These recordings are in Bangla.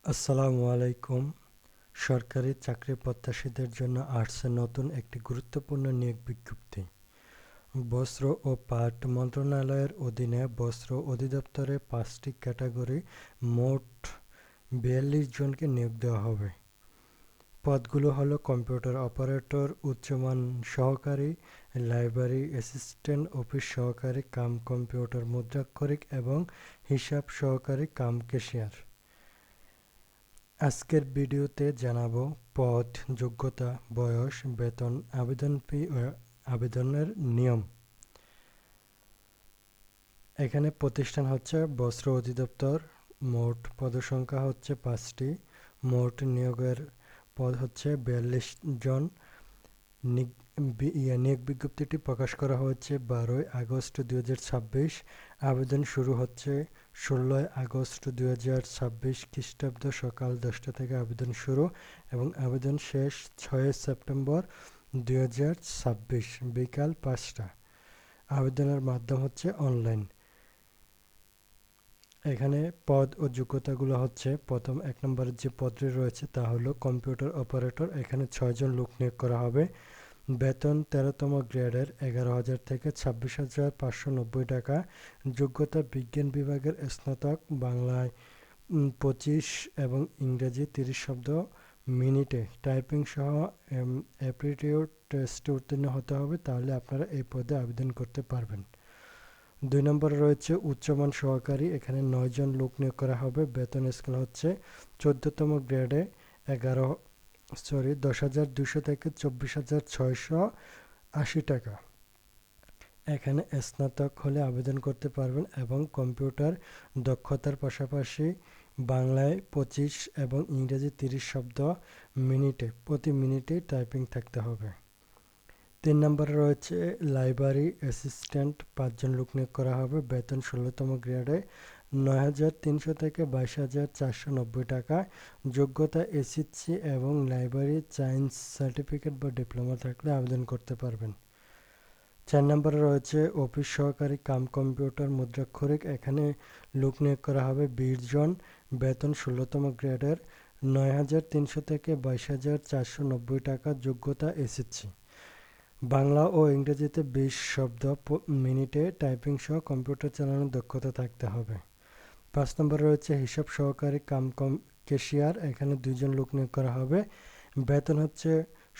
আসসালামু আলাইকুম। সরকারি চাকরি প্রত্যাশীদের জন্য আসছে নতুন একটি গুরুত্বপূর্ণ নিয়োগ বিজ্ঞপ্তি। বস্ত্র ও পাট মন্ত্রণালয়ের অধীনে বস্ত্র অধিদপ্তরে ৫টি ক্যাটাগরি মোট ৪২ জনকে নিয়োগ দেওয়া হবে। পদগুলো হলো কম্পিউটার অপারেটর, উচ্চমান সহকারী, লাইব্রেরি অ্যাসিস্ট্যান্ট, অফিস সহকারী কাম কম্পিউটার মুদ্রাক্ষরিক এবং হিসাব সহকারী কাম ক্যাশিয়ার। আজকের ভিডিওতে জানাবো পদ, যোগ্যতা, বয়স, বেতন, আবেদন ফি ও আবেদনের নিয়ম। এখানে প্রতিষ্ঠান হচ্ছে বস্ত্র অধিদপ্তর। মোট পদসংখ্যা হচ্ছে ৫টি। মোট নিয়োগের পদ হচ্ছে ৪২ জন। নিয়োগ বিজ্ঞপ্তিটি প্রকাশ করা হয়েছে ১২ই আগস্ট ২০২৬। আবেদন শুরু হচ্ছে ১৬ই আগস্ট ২০২৬ খ্রিস্টাব্দ সকাল ১০টা থেকে আবেদন শুরু এবং আবেদন শেষ ৬ই সেপ্টেম্বর ২০২৬ বিকাল ৫টা। আবেদনের মাধ্যম হচ্ছে অনলাইন। এখানে পদ ও যোগ্যতাগুলো হচ্ছে প্রথম ১ নম্বরের যে পদটি রয়েছে তা হলো কম্পিউটার অপারেটর। এখানে ৬ জন লোক নিয়োগ করা হবে। বেতন ১৩তম গ্রেডের ১১,০০০ থেকে ২৬,৫৯০ টাকা। যোগ্যতা বিজ্ঞান বিভাগের স্নাতক, বাংলায় ২৫ এবং ইংরেজি ৩০ শব্দ মিনিটে টাইপিং সহ অ্যাপটিটিউড টেস্টে উত্তীর্ণ হতে হবে, তাহলে আপনারা এই পদে আবেদন করতে পারবেন। ২ নম্বরে রয়েছে উচ্চমান সহকারী। এখানে ৯ জন লোক নিয়োগ করা হবে। বেতন স্কেল হচ্ছে ১৪তম গ্রেডে ১০,২০০ থেকে ২৪,৬৮০ টাকা। এখানে স্নাতক হলে আবেদন করতে পারবেন এবং কম্পিউটার দক্ষতার পাশাপাশি বাংলায় ২৫ এবং ইংরেজি ৩০ শব্দ প্রতি মিনিটে টাইপিং থাকতে হবে। ৩ নম্বরে রয়েছে লাইব্রেরি অ্যাসিস্ট্যান্ট। ৫ জন লোক নিয়োগ করা হবে। বেতন ১৬তম গ্রেডে ৯,৩০০ থেকে ২২,৪৯০ টাকা। যোগ্যতা এসএসসি এবং লাইব্রেরি সায়েন্স সার্টিফিকেট বা ডিপ্লোমা থাকলে আবেদন করতে পারবেন। ৪ নম্বরে রয়েছে অফিস সহকারী কাম কম্পিউটার মুদ্রাক্ষরিক। এখানে লোক নিয়োগ করা হবে ২০ জন। বেতন ১৬তম গ্রেডের ৯,৩০০ থেকে ২২,৪৯০ টাকা। যোগ্যতা এসএসসি। বাংলা ও ইংরেজিতে ২০ শব্দ মিনিটে টাইপিং সহ কম্পিউটার চালানোর দক্ষতা থাকতে হবে। ৫ নম্বরে রয়েছে হিসাব সহকারী কাম ক্যাশিয়ার। এখানে ২ জন লোক নিয়োগ করা হবে। বেতন হচ্ছে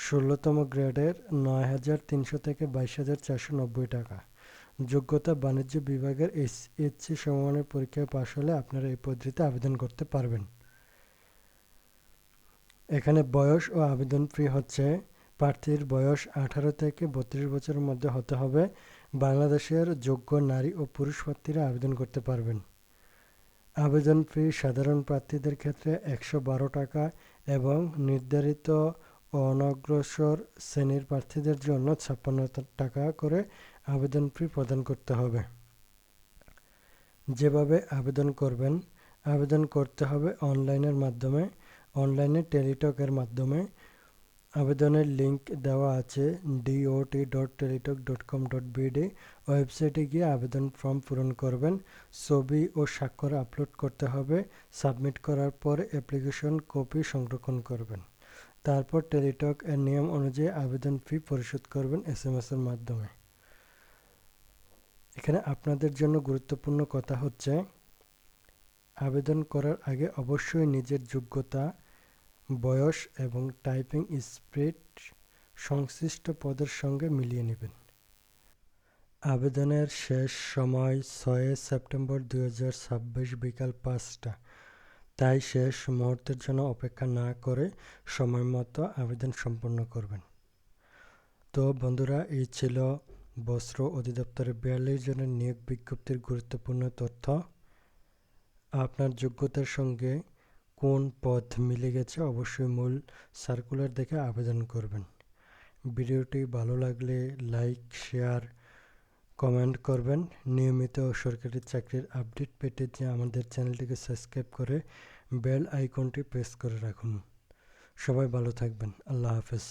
১৬তম গ্রেডের ৯,৩০০ থেকে ২২,৪৯০ টাকা। যোগ্যতা বাণিজ্য বিভাগের এসএসসি সমমানের পরীক্ষায় পাশ হলে আপনারা এই পদ্ধতিতে আবেদন করতে পারবেন। এখানে বয়স ও আবেদন ফি হচ্ছে প্রার্থীর বয়স ১৮ থেকে ৩২ বছরের মধ্যে হতে হবে। বাংলাদেশের যোগ্য নারী ও পুরুষ প্রার্থীরা আবেদন করতে পারবেন। আবেদন ফি সাধারণ প্রার্থীদের ক্ষেত্রে ১১২ টাকা এবং নির্ধারিত অনগ্রসর শ্রেণীর প্রার্থীদের জন্য ৫৬ টাকা করে আবেদন ফি প্রদান করতে হবে। যেভাবে আবেদন করবেন, আবেদন করতে হবে অনলাইনের মাধ্যমে। অনলাইনে টেলিটকের মাধ্যমে। আবেদনের লিঙ্ক দেওয়া আছে dot.teletalk.com.bd। ওয়েবসাইটে গিয়ে আবেদন ফর্ম পূরণ করবেন। ছবি ও স্বাক্ষর আপলোড করতে হবে। সাবমিট করার পর অ্যাপ্লিকেশন কপি সংরক্ষণ করবেন। তারপর টেলিটক এর নিয়ম অনুযায়ী আবেদন ফি পরিশোধ করবেন এসএমএস এর মাধ্যমে। এখানে আপনাদের জন্য গুরুত্বপূর্ণ কথা হচ্ছে, আবেদন করার আগে অবশ্যই নিজের যোগ্যতা, বয়স এবং টাইপিং স্পিড সংশ্লিষ্ট পদের সঙ্গে মিলিয়ে নেবেন। আবেদনের শেষ সময় ৬ সেপ্টেম্বর ২০২৬ বিকাল ৫টা। তাই শেষ মুহূর্তের জন্য অপেক্ষা না করে সময় মতো আবেদন সম্পন্ন করবেন। তো বন্ধুরা, এই ছিল বস্ত্র অধিদপ্তরের ৪২ জনের নিয়োগ বিজ্ঞপ্তির গুরুত্বপূর্ণ তথ্য। আপনার যোগ্যতার সঙ্গে কোন পদ মিলে গেছে অবশ্যই মূল সার্কুলার দেখে আবেদন করবেন। ভিডিওটি ভালো লাগলে লাইক, শেয়ার, কমেন্ট করবেন। নিয়মিত সরকারি চাকরির আপডেট পেতে আমাদের চ্যানেলটিকে সাবস্ক্রাইব করে বেল আইকনটি প্রেস করে রাখুন। সবাই ভালো থাকবেন। আল্লাহ হাফেজ।